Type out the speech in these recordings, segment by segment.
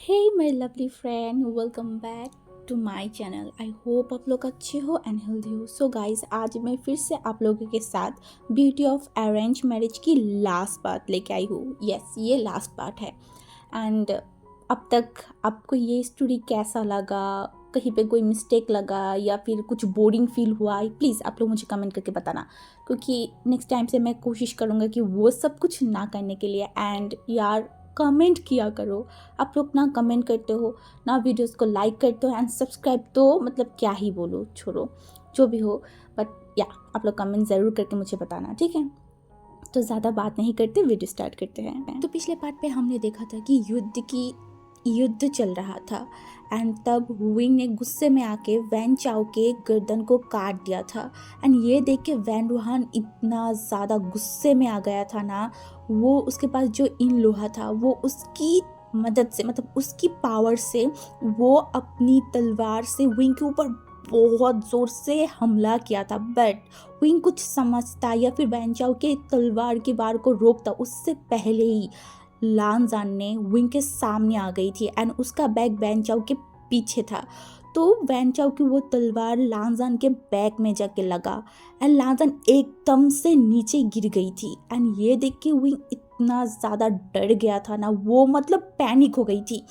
Hey my lovely friend, welcome back to my channel. I hope आप लोग अच्छे हो एंड हेल्दी हो. सो गाइज आज मैं फिर से आप लोगों के साथ ब्यूटी ऑफ अरेंज मैरिज की लास्ट पार्ट लेके आई हूँ. यस, ये लास्ट पार्ट है. एंड अब तक आपको ये स्टोरी कैसा लगा, कहीं पे कोई मिस्टेक लगा या फिर कुछ बोरिंग फील हुआ, प्लीज़ आप लोग मुझे कमेंट करके बताना, क्योंकि नेक्स्ट टाइम से मैं कोशिश करूँगा कि वो सब कुछ ना करने के लिए. एंड यार कमेंट किया करो. आप लोग ना कमेंट करते हो ना वीडियोस को लाइक करते हो एंड सब्सक्राइब, तो मतलब क्या ही बोलो, छोड़ो जो भी हो. बट या आप लोग कमेंट ज़रूर करके मुझे बताना, ठीक है. तो ज़्यादा बात नहीं करते, वीडियो स्टार्ट करते हैं. तो पिछले पार्ट पे हमने देखा था कि युद्ध चल रहा था एंड तब विंग ने गुस्से में आके वैन चाओ के गर्दन को काट दिया था. एंड ये देख के वैन रूहान इतना ज़्यादा गुस्से में आ गया था ना, वो उसके पास जो इन लोहा था वो उसकी मदद से, मतलब उसकी पावर से वो अपनी तलवार से विंग के ऊपर बहुत ज़ोर से हमला किया था. बट विंग कुछ समझता या फिर वैन चाओ के तलवार की वार को रोकता उससे पहले ही लानजान ने विंग के सामने आ गई थी एंड उसका बैग वैन चाओ के पीछे था. तो वैन चाओ की वो तलवार लानजान के बैग में जाके लगा एंड लानजान एकदम से नीचे गिर गई थी. एंड ये देख के विंग इतना ज़्यादा डर गया था ना, वो मतलब पैनिक हो गई थी.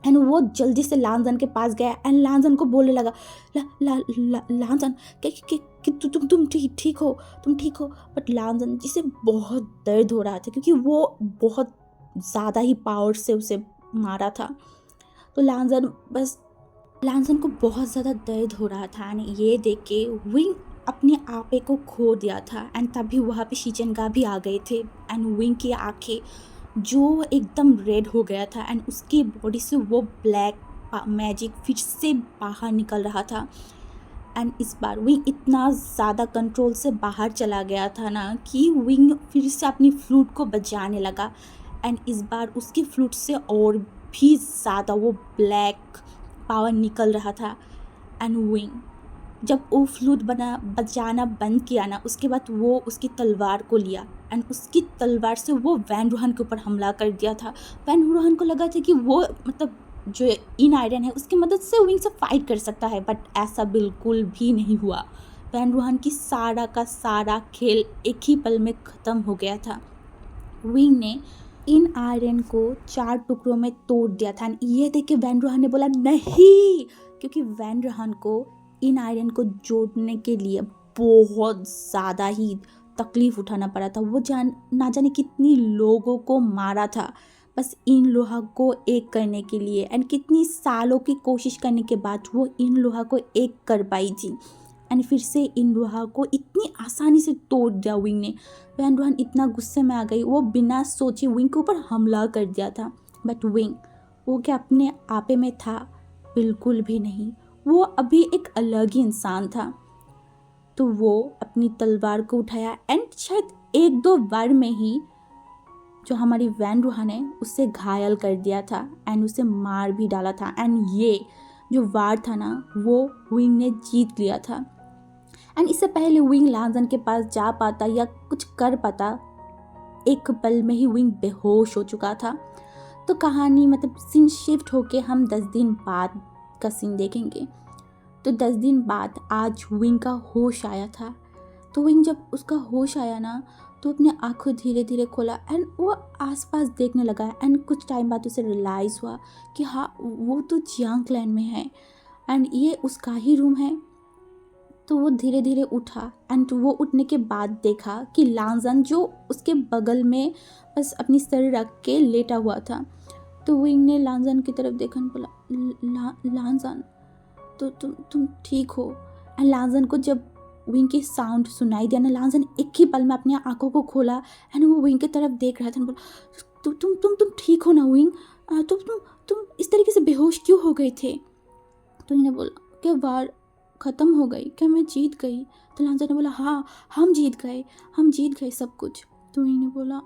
एंड वो जल्दी से लानजान के पास गया एंड लानजान को बोलने लगा, लानजान कि तुम ठीक हो, तुम ठीक हो. बट लानजान जिसे बहुत दर्द हो रहा था क्योंकि वो बहुत ज़्यादा ही पावर से उसे मारा था. तो लानजान को बहुत ज़्यादा दर्द हो रहा था एंड ये देख के विंग अपने आपे को खो दिया था. एंड तभी वहाँ पे शीचनगा भी आ गए थे एंड विंग की आंखें जो एकदम रेड हो गया था एंड उसकी बॉडी से वो ब्लैक मैजिक फिर से बाहर निकल रहा था. एंड इस बार विंग इतना ज़्यादा कंट्रोल से बाहर चला गया था ना कि विंग फिर से अपनी फ्लूट को बजाने लगा. एंड इस बार उसकी फ्लूट से और भी ज़्यादा वो ब्लैक पावर निकल रहा था. एंड विंग जब वो फ्लूट बजाना बंद किया ना, उसके बाद वो उसकी तलवार को लिया एंड उसकी तलवार से वो वैन रूहान के ऊपर हमला कर दिया था. वैन रूहान को लगा था कि वो मतलब जो इन आयरन है उसकी मदद से विंग से फाइट कर सकता है, बट ऐसा बिल्कुल भी नहीं हुआ. वैन रूहान की सारा का सारा खेल एक ही पल में ख़त्म हो गया था. विंग ने इन आयरन को 4 टुकड़ों में तोड़ दिया था. ये देख के वैन रूहान ने बोला नहीं, क्योंकि वैन रूहान को इन आयरन को जोड़ने के लिए बहुत ज़्यादा ही तकलीफ़ उठाना पड़ा था. वो ना जाने कितनी लोगों को मारा था बस इन लोहा को एक करने के लिए. एंड कितनी सालों की कोशिश करने के बाद वो इन लोहा को एक कर पाई थी. एंड फिर से इन लोहा को इतनी आसानी से तोड़ दिया विंग ने. वैन रूहान इतना गुस्से में आ गई, वो बिना सोचे विंग के ऊपर हमला कर दिया था. बट विंग वो क्या अपने आपे में था? बिल्कुल भी नहीं. वो अभी एक अलग ही इंसान था. तो वो अपनी तलवार को उठाया एंड शायद 1-2 बार में ही जो हमारी वैन रूहान है उससे घायल कर दिया था एंड उसे मार भी डाला था. एंड ये जो वार था ना, वो विंग ने जीत लिया था. एंड इससे पहले विंग लानजान के पास जा पाता या कुछ कर पाता, एक पल में ही विंग बेहोश हो चुका था. तो कहानी मतलब सीन शिफ्ट होके हम 10 दिन बाद का सीन देखेंगे. तो 10 दिन बाद आज विंग का होश आया था. तो विंग जब उसका होश आया ना, तो अपने आँखों धीरे धीरे खोला एंड वो आसपास देखने लगा. एंड कुछ टाइम बाद उसे रियलाइज़ हुआ कि हाँ, वो तो जियांग क्लैन में है एंड ये उसका ही रूम है. तो वो धीरे धीरे उठा एंड वो उठने के बाद देखा कि लानजान जो उसके बगल में बस अपनी सर रख के लेटा हुआ था. तो विंग ने लानजान की तरफ देखा और बोला, लानजान तो तुम ठीक हो? एंड लानजान को जब विंग की साउंड सुनाई दिया ना, लानजान एक ही पल में अपनी आंखों को खोला एंड वो विंग की तरफ देख रहा था. बोला, तुम ठीक हो ना विंग? तुम इस तरीके से बेहोश क्यों हो गए थे? तो इन्हें बोला, क्या वार ख़त्म हो गई? क्या मैं जीत गई? तो लानजान ने बोला, हाँ हम जीत गए सब कुछ. तो इन्हें बोला,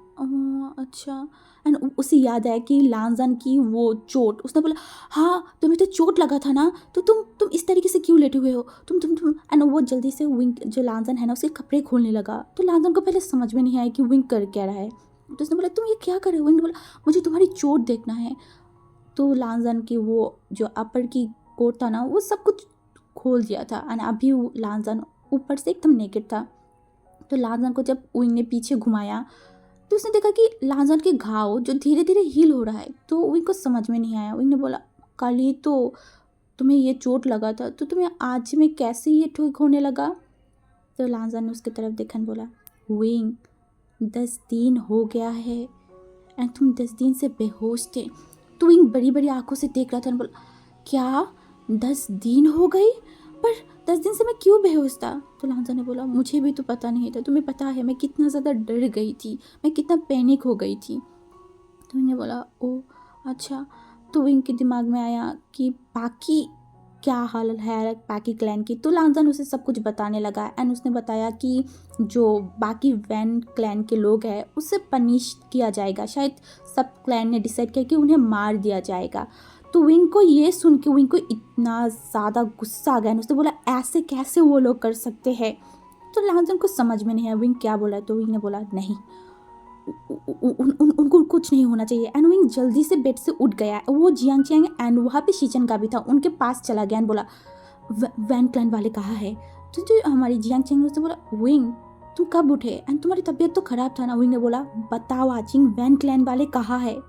अच्छा. एंड उसे याद आया कि लानजान की वो चोट. उसने बोला, हाँ तुम्हें तो चोट लगा था ना, तो तुम इस तरीके से क्यों लेटे हुए हो? तुम एंड वो जल्दी से विंग जो लानजान है ना उसके कपड़े खोलने लगा. तो लानजान को पहले समझ में नहीं आया कि विंग कर क्या रहा है. तो उसने बोला, तुम ये क्या कर रहे हो? विंग ने बोला, मुझे तुम्हारी चोट देखना है. तो लांजन की वो जो अपर की कोट था ना वो सब कुछ खोल दिया था एंड अभी लांजन ऊपर से एकदम नेकेड था। तो लांजन को जब विंग ने पीछे घुमाया तो उसने देखा कि लांजन के घाव जो धीरे धीरे हील हो रहा है। तो विंग को समझ में नहीं आया। विंग ने बोला कल ही तो तुम्हें ये चोट लगा था तो तुम्हें आज में कैसे ये ठीक होने लगा। तो लांजन ने उसकी तरफ देखा बोला विंग 10 दिन हो गया है एंड तुम 10 दिन से बेहोश थे। तो विंग बड़ी बड़ी आंखों से देख रहा था और बोला क्या 10 दिन हो गई, पर 10 दिन से मैं क्यों बेहोश था। तो लांजन ने बोला मुझे भी तो पता नहीं था, तुम्हें पता है मैं कितना ज़्यादा डर गई थी, मैं कितना पैनिक हो गई थी। तो विंग ने बोला ओ अच्छा। तो विंग के दिमाग में आया कि बाकी क्या हाल है बाकी क्लैन की। तो लांजन उसे सब कुछ बताने लगा एंड उसने बताया कि जो बाकी वैन क्लैन के लोग हैं उसे पनिश किया जाएगा। शायद सब क्लैन ने डिसाइड किया कि उन्हें मार दिया जाएगा। तो विंग को ये सुन के विंग को इतना ज़्यादा गुस्सा आ गया। उसने बोला ऐसे कैसे वो लोग कर सकते हैं। तो लांजन को समझ में नहीं आया विंग क्या बोला। तो विंग ने बोला नहीं उनको कुछ नहीं होना चाहिए। एंड विंग जल्दी से बेड से उठ गया। वो जियांग चियांग एंड वहाँ पे शीचन का भी था उनके पास चला गया एंड बोला वैन क्लैन वाले कहाँ है। तो जो हमारी जियांग चियांग उसने बोला विंग तुम कब उठे एंड तुम्हारी तबीयत तो खराब था ना। विंग ने बोला बताओ आचिंग वैन क्लैन वाले कहाँ है।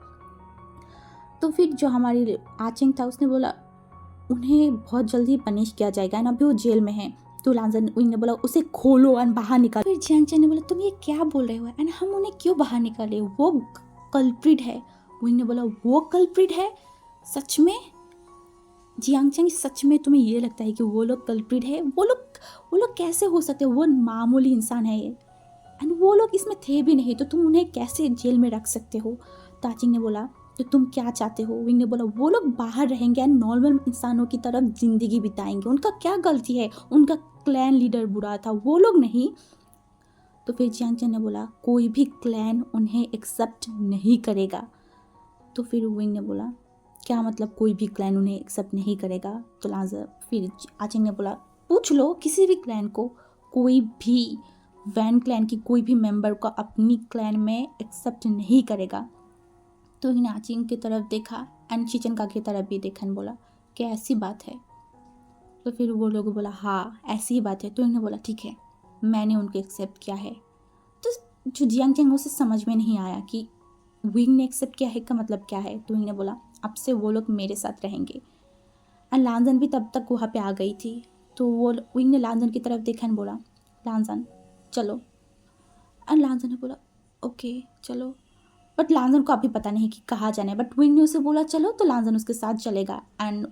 तो फिर जो हमारी आचिंग था उसने बोला उन्हें बहुत जल्दी पनिश किया जाएगा एंड अभी वो जेल में है। तो लांजन विंग ने बोला उसे खोलो एंड बाहर निकालो। फिर जियांग चियांग ने बोला तुम ये क्या बोल रहे हो एंड हम उन्हें क्यों बाहर निकाले, वो कल्प्रिट है। विंग ने बोला वो कल्प्रिट है सच में। जियांग चियांग सच में तुम्हें ये लगता है कि वो लोग कल्प्रिट है? वो लोग कैसे हो सकते हैं, वो मामूली इंसान है एंड वो लोग इसमें थे भी नहीं, तो तुम उन्हें कैसे जेल में रख सकते हो। ताचिंग ने बोला तो तुम क्या चाहते हो। विंग ने बोला वो लोग बाहर रहेंगे एंड नॉर्मल इंसानों की तरफ जिंदगी बिताएंगे, उनका क्या गलती है, उनका क्लैन लीडर बुरा था वो लोग नहीं। तो फिर जियांग चियांग ने बोला कोई भी क्लैन उन्हें एक्सेप्ट नहीं करेगा। तो फिर विंग ने बोला क्या मतलब कोई भी क्लैन उन्हें एक्सेप्ट नहीं करेगा। तो लांजर फिर आचिंग ने बोला पूछ लो किसी भी क्लैन को, कोई भी वैन क्लैन की कोई भी मेंबर को अपनी क्लैन में एक्सेप्ट नहीं करेगा। तो इन्हें आचिंग की तरफ देखा एंड शीचन का की तरफ भी देखा एंड बोला क्या ऐसी बात है। तो फिर वो लोग बोला हाँ ऐसी ही बात है। तो इन्हें बोला ठीक है मैंने उनको एक्सेप्ट किया है। तो जो जियांग चियांग उसे समझ में नहीं आया कि विंग ने एक्सेप्ट किया है का मतलब क्या है। तो इन्हें बोला अब से वो लोग मेरे साथ रहेंगे एंड लांजन भी तब तक वहाँ पे आ गई थी। तो वो विंग ने लांजन की तरफ देखा एंड बोला लांजन चलो एंड लांजन ने बोला ओके चलो। बट लांजन को अभी पता नहीं कि कहाँ जाना है, बट विंग ने उसे बोला चलो तो लांजन उसके साथ चलेगा। एंड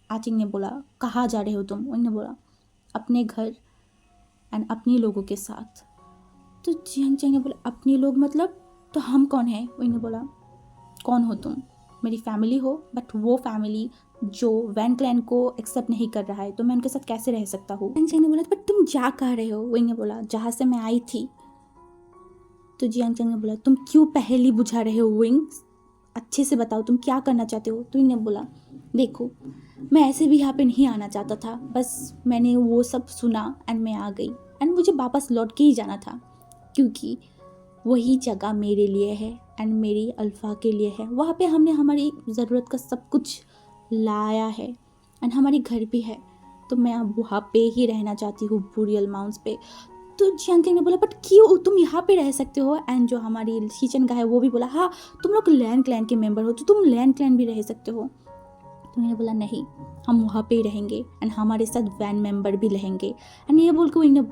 आचिंग ने बोला कहाँ जा रहे हो तुम। विंग ने बोला अपने घर एंड अपने लोगों के साथ। तो जियांग चियांग ने बोला अपने लोग मतलब तो हम कौन है। विंग ने बोला कौन हो तुम, मेरी फैमिली हो, बट वो फैमिली जो वैन क्लैन को एक्सेप्ट नहीं कर रहा है तो मैं उनके साथ कैसे रह सकता हूँ। जियांग चियांग ने बोला बट तुम जा कहाँ रहे हो। विंग ने बोला जहाँ से मैं आई थी। तो जियांग चियांग ने बोला तुम क्यों पहेली बुझा रहे हो विंग, अच्छे से बताओ तुम क्या करना चाहते हो। तो विंग ने बोला देखो मैं ऐसे भी यहाँ पे नहीं आना चाहता था, बस मैंने वो सब सुना एंड मैं आ गई एंड मुझे वापस लौट के ही जाना था क्योंकि वही जगह मेरे लिए है एंड मेरी अल्फ़ा के लिए है। वहाँ पे हमने हमारी ज़रूरत का सब कुछ लाया है एंड हमारी घर भी है, तो मैं अब वहाँ पे ही रहना चाहती हूँ बुरियल माउंट्स पे। तो जियांग चियांग ने बोला बट क्यों, तुम यहाँ पे रह सकते हो। एंड जो हमारी शीचन का है वो भी बोला हाँ तुम लोग लैन क्लैन के मेंबर हो तो तुम लैन क्लैन भी रह सकते हो। तो मैंने बोला नहीं हम वहाँ पे ही रहेंगे एंड हमारे साथ वैन मेंबर भी रहेंगे। एंड ये बोल के विंग ने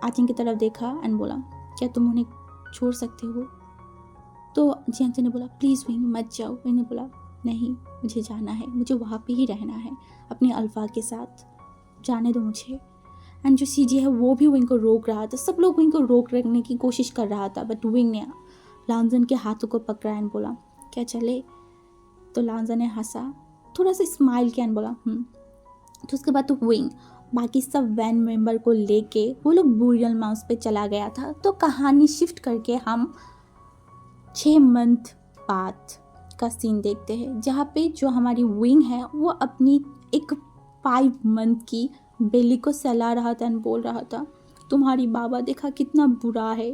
आचिंग की तरफ देखा एंड बोला क्या तुम उन्हें छोड़ सकते हो। तो जियांग चियांग ने बोला प्लीज़ विंग मत जाओ। विंग ने बोला नहीं मुझे जाना है, मुझे वहाँ पे ही रहना है अपनी अल्फ़ा के साथ, जाने दो मुझे। एंड जो सीजी है वो भी विंग को रोक रहा था, सब लोग विंग को रोक रखने की कोशिश कर रहा था, बट विंग ने लांजन के हाथों को पकड़ा एंड बोला क्या चले। तो लांजन ने हंसा, थोड़ा सा स्माइल किया एंड बोला तो उसके बाद तो विंग बाकी सब वैन मेंबर को लेके वो लोग बुरियल माउस पे चला गया था। तो कहानी शिफ्ट करके हम 6 मंथ बाद का सीन देखते हैं जहाँ पे जो हमारी विंग है वो अपनी एक 5 मंथ की बेली को सहला रहा था एंड बोल रहा था तुम्हारी बाबा देखा कितना बुरा है,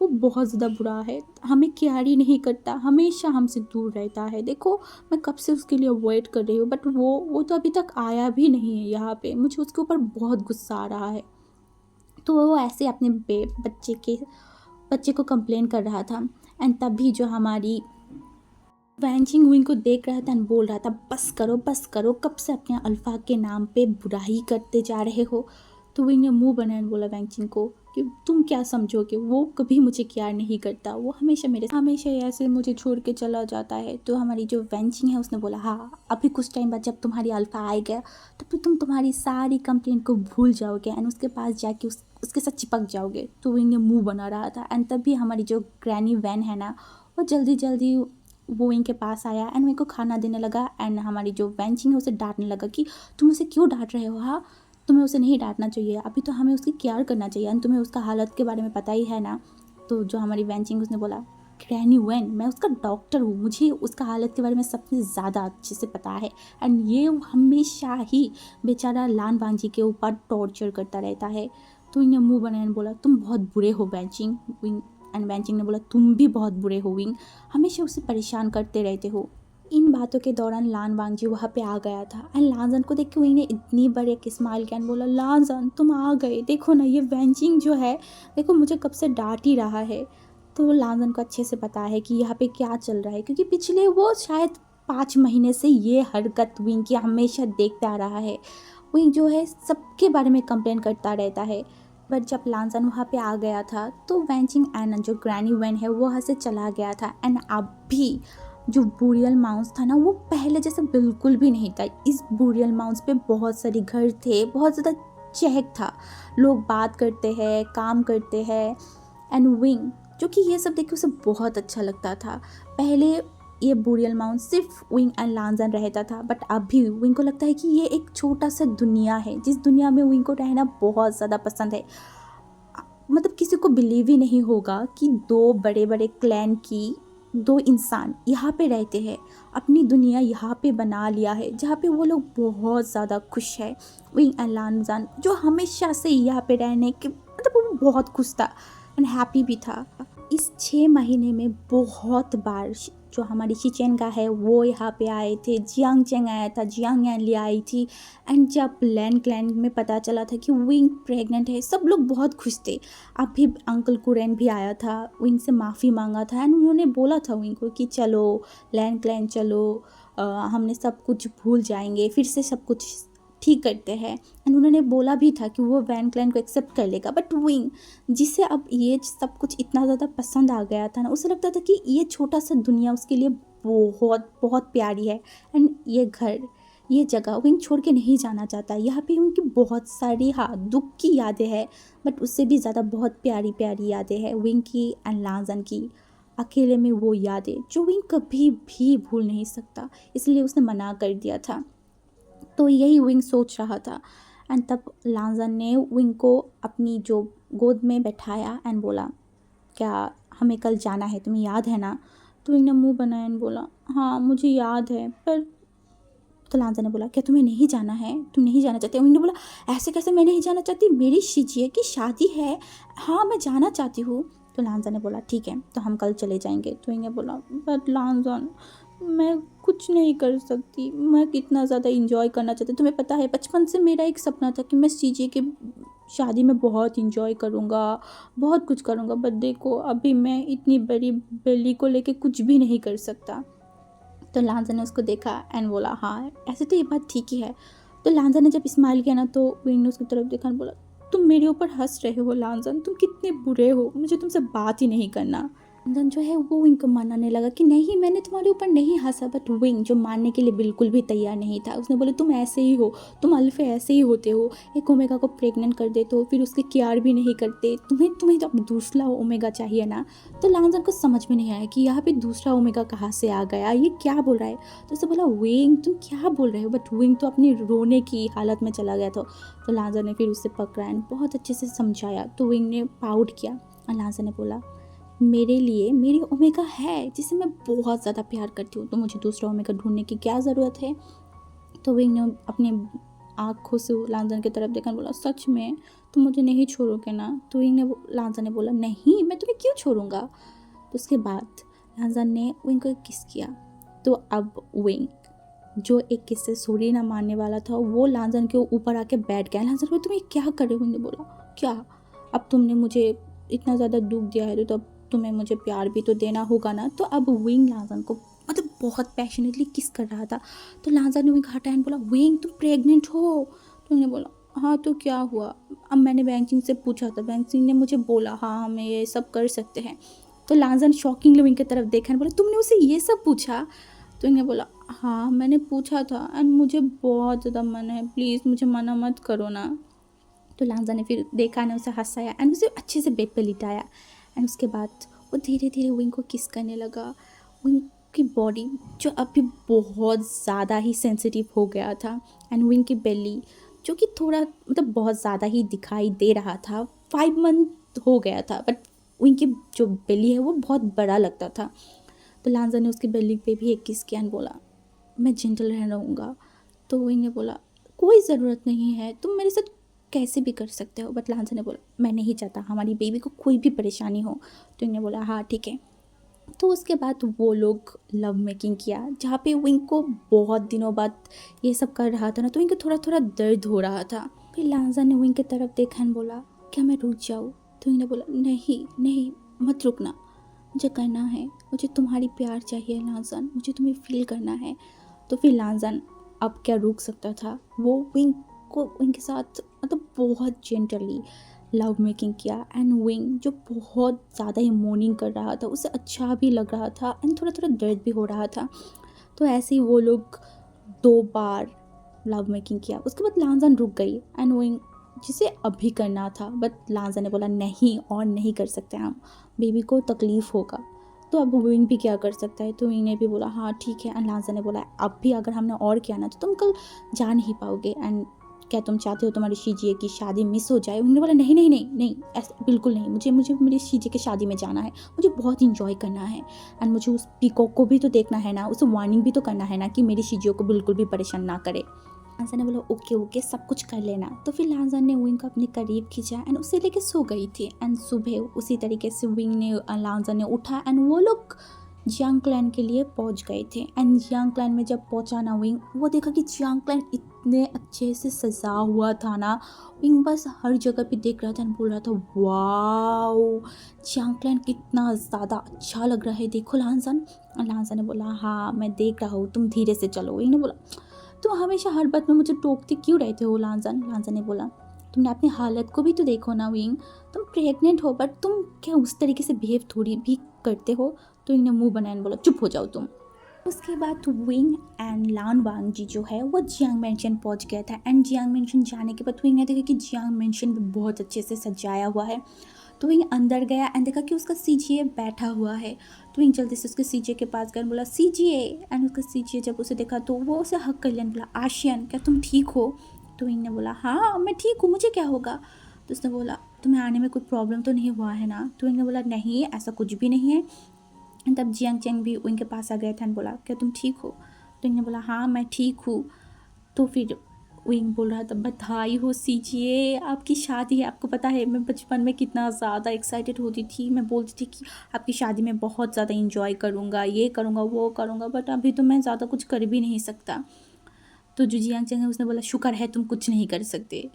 वो बहुत ज़्यादा बुरा है, हमें केयर ही नहीं करता, हमेशा हमसे दूर रहता है। देखो मैं कब से उसके लिए वेट कर रही हूँ, बट वो तो अभी तक आया भी नहीं है यहाँ पे। मुझे उसके ऊपर बहुत गुस्सा आ रहा है। तो वो ऐसे अपने बच्चे को कंप्लेन कर रहा था। एंड तभी जो हमारी वैंचिंग विंग को देख रहा था एंड बोल रहा था, बस करो, कब से अपने अल्फा के नाम पे बुराई करते जा रहे हो। तो विंग ने मुंह बनाया एंड बोला वैंचिंग को कि तुम क्या समझोगे, वो कभी मुझे केयर नहीं करता, वो हमेशा ऐसे मुझे छोड़ के चला जाता है। तो हमारी जो वैंचिंग है उसने बोला, हाँ अभी कुछ टाइम बाद जब तुम्हारी अल्फा आएगा तब तो तुम तुम्हारी सारी कंप्लेन को भूल जाओगे एंड उसके पास जाके उसके साथ चिपक जाओगे। तो विंग ने मुंह बना रहा था एंड तभी हमारी जो ग्रैनी वैन है ना, वो जल्दी जल्दी वो इनके पास आया एंड मेरे को खाना देने लगा। एंड हमारी जो वेंचिंग है उसे डांटने लगा कि तुम उसे क्यों डांट रहे हो, हाँ तुम्हें उसे नहीं डांटना चाहिए, अभी तो हमें उसकी केयर करना चाहिए एंड तुम्हें उसका हालत के बारे में पता ही है ना। तो जो हमारी वेंचिंग उसने बोला, ग्रैनी वैन मैं उसका डॉक्टर हूँ, मुझे उसका हालत के बारे में सबसे ज़्यादा अच्छे से पता है एंड ये हमेशा ही बेचारा लान वांजी के ऊपर टॉर्चर करता रहता है। तो इन्हें मुँह बनाया बोला, तुम बहुत बुरे हो वेंचिंग। एंड वेंचिंग ने बोला, तुम भी बहुत बुरे हो विंग, हमेशा उसे परेशान करते रहते हो। इन बातों के दौरान लान वांगजी वहाँ पे आ गया था एंड लानजन को देख के विंग ने इतनी बड़े एक स्माइल किया एंड बोला, लानजन तुम आ गए, देखो ना ये वेंचिंग जो है देखो मुझे कब से डांट ही रहा है। तो लानजन को अच्छे से पता है कि यहाँ पे क्या चल रहा है, क्योंकि पिछले वो शायद 5 महीने से ये हरकत विंग की हमेशा देखता आ रहा है। विंग जो है सबके बारे में कंप्लेन करता रहता है। बट जब लानजन वहाँ पे आ गया था तो वैंचिंग एंड जो ग्रैनी वैन है वो वहाँ से चला गया था एंड अब भी जो बुरियल माउंस था ना वो पहले जैसा बिल्कुल भी नहीं था। इस बुरियल माउंस पे बहुत सारे घर थे, बहुत ज़्यादा चहक था, लोग बात करते हैं, काम करते हैं। एंड विंग जो कि ये सब देख के उसे बहुत अच्छा लगता था। पहले ये बुरियल माउंट सिर्फ विंग एंड लानजन रहता था, बट अब भी विंग को लगता है कि ये एक छोटा सा दुनिया है जिस दुनिया में विंग को रहना बहुत ज़्यादा पसंद है। मतलब किसी को बिलीव ही नहीं होगा कि 2 बड़े क्लैन की 2 इंसान यहाँ पे रहते हैं, अपनी दुनिया यहाँ पे बना लिया है जहाँ पे वो लोग बहुत ज़्यादा खुश है। विंग एंड लानजान जो हमेशा से यहाँ पे रहने के मतलब वो बहुत खुश था एंड हैप्पी भी था। इस 6 महीने में बहुत बार जो हमारी शिचेंगा है वो यहाँ पे आए थे, जियांग चेंग आया था, जियांग यान ली आई थी। एंड जब लैन क्लैन में पता चला था कि विंग प्रेग्नेंट है सब लोग बहुत खुश थे। अभी अंकल कुरेन भी आया था, विंग से माफ़ी मांगा था एंड उन्होंने बोला था विंग को कि चलो लैन क्लैन चलो, हमने सब कुछ भूल जाएंगे, फिर से सब कुछ ठीक करते हैं। एंड उन्होंने बोला भी था कि वो वैन क्लैन को एक्सेप्ट कर लेगा। बट विंग जिसे अब ये सब कुछ इतना ज़्यादा पसंद आ गया था ना, उसे लगता था कि ये छोटा सा दुनिया उसके लिए बहुत बहुत प्यारी है एंड ये घर ये जगह विंग छोड़ के नहीं जाना चाहता। यहाँ पे उनकी बहुत सारी दुख की यादें हैं, बट उससे भी ज़्यादा बहुत प्यारी प्यारी यादें हैं विंग की एंड लाजन की। अकेले में वो यादें जो विंग कभी भी भूल नहीं सकता, इसलिए उसने मना कर दिया था। तो यही विंग सोच रहा था एंड तब लांजन ने विंग को अपनी जो गोद में बैठाया एंड बोला, क्या हमें कल जाना है, तुम्हें याद है ना। तो विंग ने मुंह बनाया एंड बोला, हाँ मुझे याद है पर। तो लांजन ने बोला, क्या तुम्हें नहीं जाना है, तुम नहीं जाना चाहते। विंग ने बोला, ऐसे कैसे मैं नहीं जाना चाहती, मेरी शिजिए की शादी है, हाँ मैं जाना चाहती हूँ। तो लांजन ने बोला, ठीक है तो हम कल चले जाएंगे। तो विंग ने बोला, बट लांजन मैं कुछ नहीं कर सकती, मैं कितना ज़्यादा इंजॉय करना चाहती, तुम्हें पता है बचपन से मेरा एक सपना था कि मैं सीजे के शादी में बहुत इंजॉय करूँगा, बहुत कुछ करूँगा, बट देखो अभी मैं इतनी बड़ी बेली को लेके कुछ भी नहीं कर सकता। तो लांजा ने उसको देखा एंड बोला, हाँ ऐसे तो ये बात ठीक ही है। तो लांजा ने जब स्माइल किया ना तो विंग ने उसकी तरफ देखा और बोला, तुम मेरे ऊपर हंस रहे हो लांजन, तुम कितने बुरे हो, मुझे तुमसे बात ही नहीं करना। लांजन जो है वो विंग को मानने लगा कि नहीं मैंने तुम्हारे ऊपर नहीं हंसा। बट विंग जो मानने के लिए बिल्कुल भी तैयार नहीं था, उसने बोले, तुम ऐसे ही हो, तुम अल्फे ऐसे ही होते हो, एक ओमेगा को प्रेग्नेंट कर देते हो फिर उसकी केयर भी नहीं करते, तुम्हें तो अब दूसरा ओमेगा चाहिए ना। तो लांजन को समझ में नहीं आया कि यहाँ पे दूसरा ओमेगा कहाँ से आ गया, ये क्या बोल रहा है। तो उसने बोला, विंग तुम क्या बोल रहे हो। बट विंग तो अपनी रोने की हालत में चला गया था। तो लांजन ने फिर उससे पकड़ा एंड बहुत अच्छे से समझाया। तो विंग ने पाउट किया और लांजन ने बोला, मेरे लिए मेरी ओमेगा है जिसे मैं बहुत ज़्यादा प्यार करती हूँ, तो मुझे दूसरा ओमेगा ढूंढने की क्या ज़रूरत है। तो विंग ने अपने आँखों से लांजन की तरफ देखा, बोला सच में तुम मुझे नहीं छोड़ोगे ना? तो विंग ने लांजन ने बोला नहीं, मैं तुम्हें क्यों छोड़ूंगा? तो उसके बाद लांजन ने विंग को किस किया। तो अब विंग जो एक किस से सॉरी ना मानने वाला था, वो लांजन के ऊपर आके बैठ गया। लांजन बोला तुम ये क्या कर रहे हो? विंग ने बोला क्या, अब तुमने मुझे इतना ज़्यादा दुख दिया है तो अब तुम्हें मुझे प्यार भी तो देना होगा ना। तो अब विंग लांजन को मतलब बहुत पैशनेटली किस कर रहा था। तो लांजन ने विंग हटाया बोला विंग तुम प्रेग्नेंट हो? तो उन्हें बोला हाँ तो क्या हुआ, अब मैंने बैंकसिंग से पूछा था, बैंकसिंग ने मुझे बोला हाँ हम ये सब कर सकते हैं। तो लांजन शॉकिंगली विंग की तरफ देखा, बोला तुमने उसे ये सब पूछा? तो इन्हें बोला हाँ मैंने पूछा था एंड मुझे बहुत ज़्यादा मन है, प्लीज़ मुझे मना मत करो ना। तो लांजा ने फिर देखा ना, उसे हंसाया एंड उसे अच्छे से बेड पे लिटाया एंड उसके बाद वो धीरे धीरे विंग को किस करने लगा। विंग की बॉडी जो अभी बहुत ज़्यादा ही सेंसिटिव हो गया था एंड विंग की बेली जो कि थोड़ा मतलब बहुत ज़्यादा ही दिखाई दे रहा था, 5 मंथ हो गया था बट विंग की जो बेली है वो बहुत बड़ा लगता था। तो लांजा ने उसकी बेली पे भी एक किस किया एंड बोला मैं जेंटल रहूँगा। तो विंग ने बोला कोई ज़रूरत नहीं है, तुम मेरे साथ कैसे भी कर सकते हो। बट लांजा ने बोला मैं नहीं चाहता हमारी बेबी को कोई भी परेशानी हो। तो इन्हें बोला हाँ ठीक है। तो उसके बाद वो लोग लव मेकिंग किया, जहाँ पे विंग को बहुत दिनों बाद ये सब कर रहा था ना, तो विंग को थोड़ा थोड़ा दर्द हो रहा था। फिर लांजा ने विंग की तरफ देखा एंड बोला क्या मैं रुक जाऊँ? तो इन्हें बोला नहीं नहीं मत रुकना, मुझे करना है, मुझे तुम्हारी प्यार चाहिए लांजन, मुझे तुम्हें फील करना है। तो फिर लांजन अब क्या रुक सकता था, वो विंग को विंग के साथ मतलब बहुत जेंटली लव मेकिंग किया एंड विंग जो बहुत ज़्यादा ही मोर्निंग कर रहा था, उसे अच्छा भी लग रहा था एंड थोड़ा थोड़ा दर्द भी हो रहा था। तो ऐसे ही वो लोग 2 बार लव मेकिंग किया। उसके बाद लांजन रुक गई एंड विंग जिसे अभी करना था, बट लांजा ने बोला नहीं और नहीं कर सकते हम, बेबी को तकलीफ़ होगा। तो अब विंग भी क्या कर सकता है। तो विंग ने भी बोला हाँ ठीक है एंड लांजा ने बोला अब भी अगर हमने और किया ना तो तुम कल जा नहीं पाओगे एंड क्या तुम चाहते हो तुम्हारी शीजिए की शादी मिस हो जाए? विंग ने बोला नहीं नहीं नहीं नहीं ऐसा बिल्कुल नहीं, मुझे मुझे मेरी शीजिए की शादी में जाना है, मुझे बहुत इंजॉय करना है एंड मुझे उस पीकॉक को भी तो देखना है ना, उसे वार्निंग भी तो करना है ना कि मेरी शीजियों को बिल्कुल भी परेशान ना करे। लांजा ने बोला ओके ओके सब कुछ कर लेना। तो फिर लांजा ने विंग को अपने करीब खींचा एंड उसे लेके सो गई थी एंड सुबह उसी तरीके से विंग ने लांजा ने उठा एंड वो लोग जियांग क्लैन के लिए पहुंच गए थे एंड जियांग क्लैन में जब पहुंचा ना विंग, वो देखा कि जियांग क्लैन इतने अच्छे से सजा हुआ था ना, विंग बस हर जगह पे देख रहा था एंड बोल रहा था वाओ जियांग क्लैन कितना ज़्यादा अच्छा लग रहा है, देखो लांजन। लांजा ने बोला हाँ मैं देख रहा हूँ, तुम धीरे से चलो। विंग ने बोला तुम हमेशा हर बात में मुझे टोकते क्यों रहते हो लांजन? लांजन ने बोला तुमने अपनी हालत को भी तो देखो ना विंग, तुम प्रेग्नेंट हो बट तुम क्या उस तरीके से बिहेव थोड़ी भी करते हो? तो इन्हें मुंह बनाया बोला चुप हो जाओ तुम। उसके बाद विंग एंड लान वांग जी जो है वो जियांग मेंशन पहुंच गया था एंड जियांग मेंशन जाने के बाद विंग ने देखा कि जियांग मेंशन भी बहुत अच्छे से सजाया हुआ है। तो विंग अंदर गया एंड देखा कि उसका सीजीए बैठा हुआ है। तो विंग जल्दी से उसके सीजीए के पास गया, बोला सीजीए एंड उसका सीजीए जब उसे देखा तो वो उसे हक कर लिया, बोला आशियन क्या तुम ठीक हो? तो विंग ने बोला हाँ मैं ठीक हूँ, मुझे क्या होगा? तो उसने बोला तुम्हें आने में कोई प्रॉब्लम तो नहीं हुआ है ना? तो विंग ने बोला नहीं ऐसा कुछ भी नहीं है। तब जियांग चैंग भी विंग के पास आ गया था एंड बोला क्या तुम ठीक हो? तो विंग ने बोला हाँ मैं ठीक हूँ। तो फिर विंग बोल रहा था बधाई हो सीजिए आपकी शादी है, आपको पता है मैं बचपन में कितना ज़्यादा एक्साइटेड होती थी, मैं बोलती थी कि आपकी शादी में बहुत ज़्यादा इंजॉय करूँगा, ये करूँगा वो करूँगा, बट अभी तो मैं ज़्यादा कुछ कर भी नहीं सकता। तो जो जियांग चैंग है उसने बोला शुक्र है तुम कुछ नहीं कर सकते।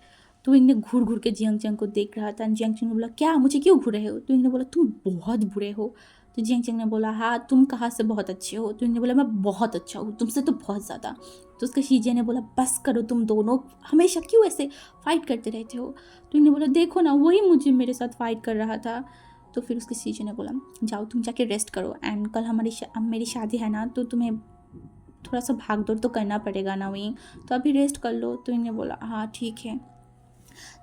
तो विंग ने घूर घूर के जियांग चैंग को देख रहा था। जियांग चैंग ने बोला क्या मुझे क्यों घूर रहे हो? तो विंग ने बोला तुम बहुत बुरे हो। तो जियांग चैंग ने बोला हाँ तुम कहाँ से बहुत अच्छे हो? तो विंग ने बोला मैं बहुत अच्छा हूँ, तुमसे तो बहुत ज़्यादा। तो उसका शीजिया ने बोला बस करो तुम दोनों हमेशा क्यों ऐसे फाइट करते रहते हो? तो विंग ने बोला देखो ना वही मुझे मेरे साथ फाइट कर रहा था। तो फिर उसके शीजिया ने बोला जाओ तुम जाके रेस्ट करो एंड कल मेरी शादी है ना, तो तुम्हें थोड़ा सा भाग दौड़ तो करना पड़ेगा ना वहीं, तो अभी रेस्ट कर लो। तो इन्हें बोला हाँ ठीक है।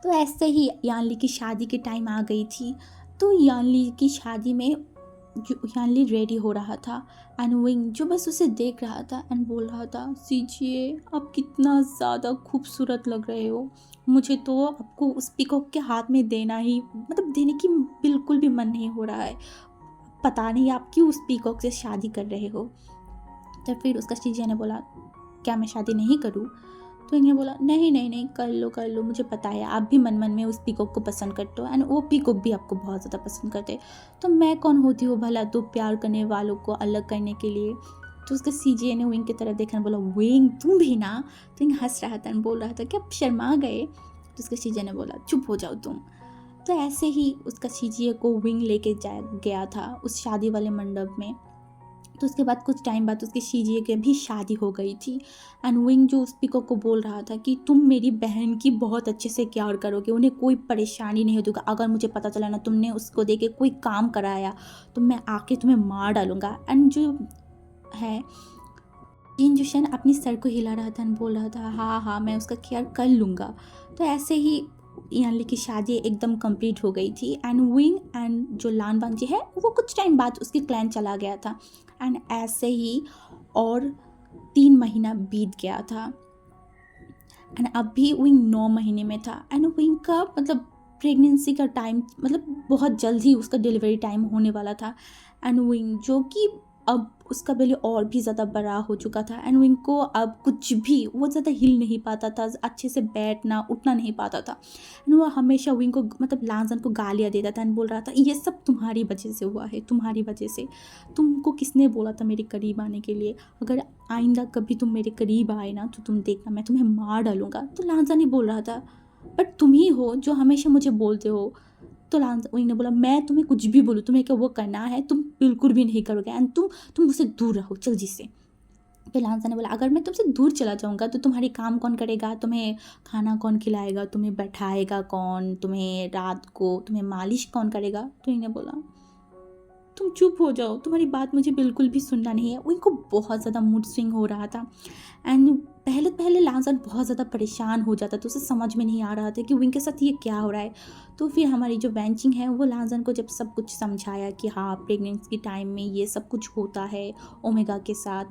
तो ऐसे ही यानली की शादी के टाइम आ गई थी। तो यानली की शादी में यानली रेडी हो रहा था एंड विंग जो बस उसे देख रहा था एंड बोल रहा था सीजिए आप कितना ज़्यादा खूबसूरत लग रहे हो, मुझे तो आपको उस पिकॉक के हाथ में देना ही मतलब देने की बिल्कुल भी मन नहीं हो रहा है, पता नहीं आप क्यों उस पीकॉक से शादी कर रहे हो? तो फिर उसका शीजिया ने बोला क्या मैं शादी नहीं करूँ? तो इन्हें बोला नहीं नहीं नहीं, कर लो, मुझे पता है आप भी मन मन में उस पीकॉक को पसंद करते हो एंड वो पीकॉक भी आपको बहुत ज़्यादा पसंद करते हैं, तो मैं कौन होती हूँ भला तो प्यार करने वालों को अलग करने के लिए। तो उसके सीजे ने विंग की तरफ देखा, बोला विंग तुम भी ना। तो विंग हंस रहा था एंड बोल रहा था कि आप शर्मा गए। तो उसके सीजे ने बोला चुप हो जाओ तुम। तो ऐसे ही उसका सीजे को विंग लेके जा गया था उस शादी वाले मंडप में। तो उसके बाद कुछ टाइम बाद उसकी शीजिए की भी शादी हो गई थी एंड विंग जो उस पीकॉक को बोल रहा था कि तुम मेरी बहन की बहुत अच्छे से केयर करोगे, उन्हें कोई परेशानी नहीं होगी, अगर मुझे पता चला ना तुमने उसको देके कोई काम कराया तो मैं आके तुम्हें मार डालूंगा। एंड जो है जिन जुशन अपनी सर को हिला रहा था एंड बोल रहा था हाँ हाँ मैं उसका केयर कर लूँगा। तो ऐसे ही यानी की शादी एकदम कंप्लीट हो गई थी एंड विंग एंड जो लान वांजी है वो कुछ टाइम बाद उसकी क्लैन चला गया था एंड ऐसे ही और 3 महीना बीत गया था एंड अभी विंग 9 महीने में था एंड विंग का मतलब प्रेगनेंसी का टाइम मतलब बहुत जल्द ही उसका डिलीवरी टाइम होने वाला था एंड विंग जो कि अब उसका बेली और भी ज़्यादा बड़ा हो चुका था एंड विंग को अब कुछ भी वो ज़्यादा हिल नहीं पाता था, अच्छे से बैठना उठना नहीं पाता था एंड वो हमेशा विंग को मतलब लांजन को गालियाँ देता था एंड बोल रहा था ये सब तुम्हारी वजह से हुआ है, तुम्हारी वजह से, तुमको किसने बोला था मेरे करीब आने के लिए, अगर आइंदा कभी तुम मेरे करीब आए ना तो तुम देखना मैं तुम्हें मार डालूंगा। तो लांजन ही बोल रहा था बट तुम ही हो जो हमेशा मुझे बोलते हो। तो विंग ने बोला मैं तुम्हें कुछ भी बोलूँ, तुम्हें क्या वो करना है तुम बिल्कुल भी नहीं करोगे एंड तुम मुझसे दूर रहो जल्दी से। तो लांसा ने बोला अगर मैं तुमसे दूर चला जाऊँगा तो तुम्हारी काम कौन करेगा, तुम्हें खाना कौन खिलाएगा, तुम्हें बैठाएगा कौन, तुम्हें रात को तुम्हें मालिश कौन करेगा। तो इन्हें बोला तुम चुप हो जाओ, तुम्हारी बात मुझे बिल्कुल भी सुनना नहीं है। उनको बहुत ज़्यादा मूड स्विंग हो रहा था एंड पहले पहले लांसन बहुत ज़्यादा परेशान हो जाता था, उसे समझ में नहीं आ रहा था कि विंग के साथ ये क्या हो रहा है। तो फिर हमारी जो बेंचिंग है वो लांसन को जब सब कुछ समझाया कि हाँ प्रेगनेंसी के टाइम में ये सब कुछ होता है ओमेगा के साथ,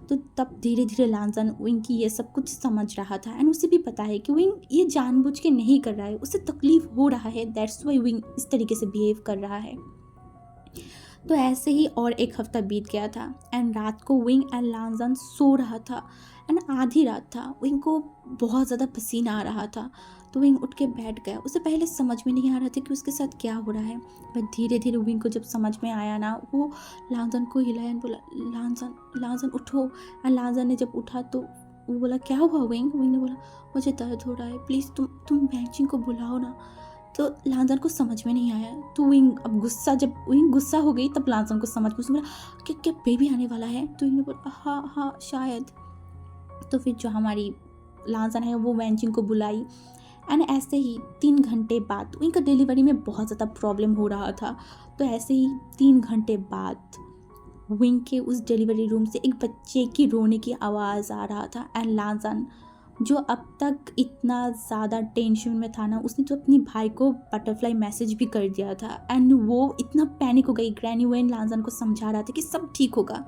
तो तब धीरे धीरे लांसन विंग की ये सब कुछ समझ रहा था एंड उसे भी पता है कि विंग ये जानबूझ के नहीं कर रहा है, उसे तकलीफ हो रहा है, दैट्स वाई विंग इस तरीके से बिहेव कर रहा है। तो ऐसे ही और एक हफ्ता बीत गया था एंड रात को विंग एंड लांजन सो रहा था एंड आधी रात था, विंग को बहुत ज़्यादा पसीना आ रहा था। तो विंग उठ के बैठ गया, उसे पहले समझ में नहीं आ रहा था कि उसके साथ क्या हो रहा है, बट धीरे धीरे विंग को जब समझ में आया ना वो लांजन को हिलाया एंड बोला लांजन लांजन उठो। एंड लांजन ने जब उठा तो वो बोला क्या हुआ विंग। विंग ने बोला मुझे दर्द हो रहा है, प्लीज़ तुम बेंचिंग को बुलाओ ना। तो लांजन को समझ में नहीं आया। तो विंग अब गुस्सा, जब विंग गुस्सा हो गई तब लांजन को समझ में, उसने बोला क्या क्या बेबी आने वाला है। तो विंग ने बोला हाँ हाँ शायद। तो फिर जो हमारी लांजन है वो वेंचिंग को बुलाई एंड ऐसे ही 3 घंटे बाद उनका डिलीवरी में बहुत ज़्यादा प्रॉब्लम हो रहा था। तो ऐसे ही 3 घंटे बाद विंग के उस डिलीवरी रूम से एक बच्चे की रोने की आवाज़ आ रहा था एंड लांजन जो अब तक इतना ज़्यादा टेंशन में था ना, उसने तो अपनी भाई को बटरफ्लाई मैसेज भी कर दिया था एंड वो इतना पैनिक हो गई। ग्रैनी वेन लांजन को समझा रहा था कि सब ठीक होगा,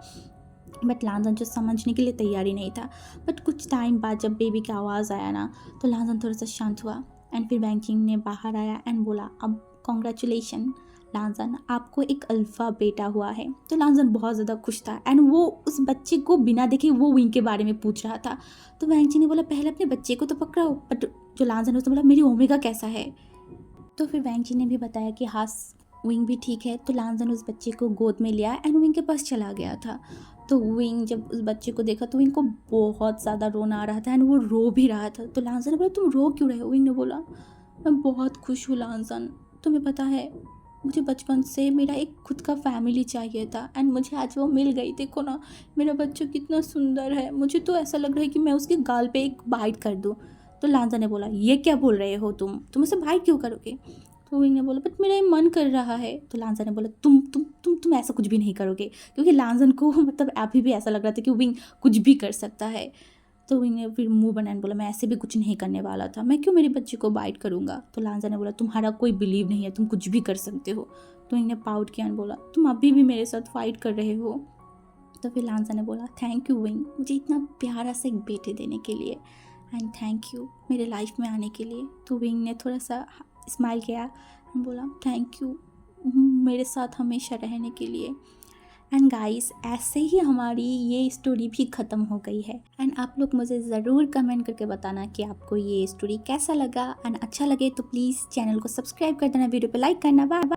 बट लांजन जो समझने के लिए तैयारी नहीं था। बट कुछ टाइम बाद जब बेबी की आवाज़ आया ना तो लांजन थोड़ा सा शांत हुआ एंड फिर बैंकिंग ने बाहर आया एंड बोला अब कॉन्ग्रेचुलेशन लांजन, आपको एक अल्फ़ा बेटा हुआ है। तो लांजन बहुत ज़्यादा खुश था एंड वो उस बच्चे को बिना देखे वो विंग के बारे में पूछ रहा था। तो वैंची ने बोला पहले अपने बच्चे को तो पकड़ाओ, बट जो लांजन उसने बोला मेरी ओमेगा कैसा है। तो फिर वैंची ने भी बताया कि हाँ विंग भी ठीक है। तो लांजन उस बच्चे को गोद में लिया एंड विंग के पास चला गया था। तो विंग जब उस बच्चे को देखा तो विंग को बहुत ज़्यादा रोना आ रहा था एंड वो रो भी रहा था। तो लांजन ने बोला तुम रो क्यों रहे हो। विंग ने बोला मैं बहुत खुश हूँ लांजन, तुम्हें पता है मुझे बचपन से मेरा एक खुद का फैमिली चाहिए था एंड मुझे आज वो मिल गई। देखो ना मेरा बच्चा कितना सुंदर है, मुझे तो ऐसा लग रहा है कि मैं उसके गाल पे एक बाइट कर दूँ। तो लांजा ने बोला ये क्या बोल रहे हो तुम उसे बाइट क्यों करोगे। तो विंग ने बोला बट मेरा ये मन कर रहा है। तो लांजा ने बोला तुम ऐसा कुछ भी नहीं करोगे, क्योंकि लांजन को मतलब अभी भी ऐसा लग रहा था कि विंग कुछ भी कर सकता है। तो विंग ने फिर मुंह बनाने बोला मैं ऐसे भी कुछ नहीं करने वाला था, मैं क्यों मेरे बच्चे को बाइट करूँगा। तो लांजा ने बोला तुम्हारा कोई बिलीव नहीं है, तुम कुछ भी कर सकते हो। तो विंग ने पाउट किया और बोला तुम अभी भी मेरे साथ फाइट कर रहे हो। तो फिर लांजा ने बोला थैंक यू विंग, मुझे इतना प्यारा सा एक बेटे देने के लिए एंड थैंक यू मेरे लाइफ में आने के लिए। तो विंग ने थोड़ा सा स्माइल किया एंड बोला थैंक यू मेरे साथ हमेशा रहने के लिए। एंड गाइस ऐसे ही हमारी ये स्टोरी भी ख़त्म हो गई है। एंड आप लोग मुझे ज़रूर कमेंट करके बताना कि आपको ये स्टोरी कैसा लगा। एंड अच्छा लगे तो प्लीज़ चैनल को सब्सक्राइब कर देना, वीडियो पे लाइक करना। Bye bye.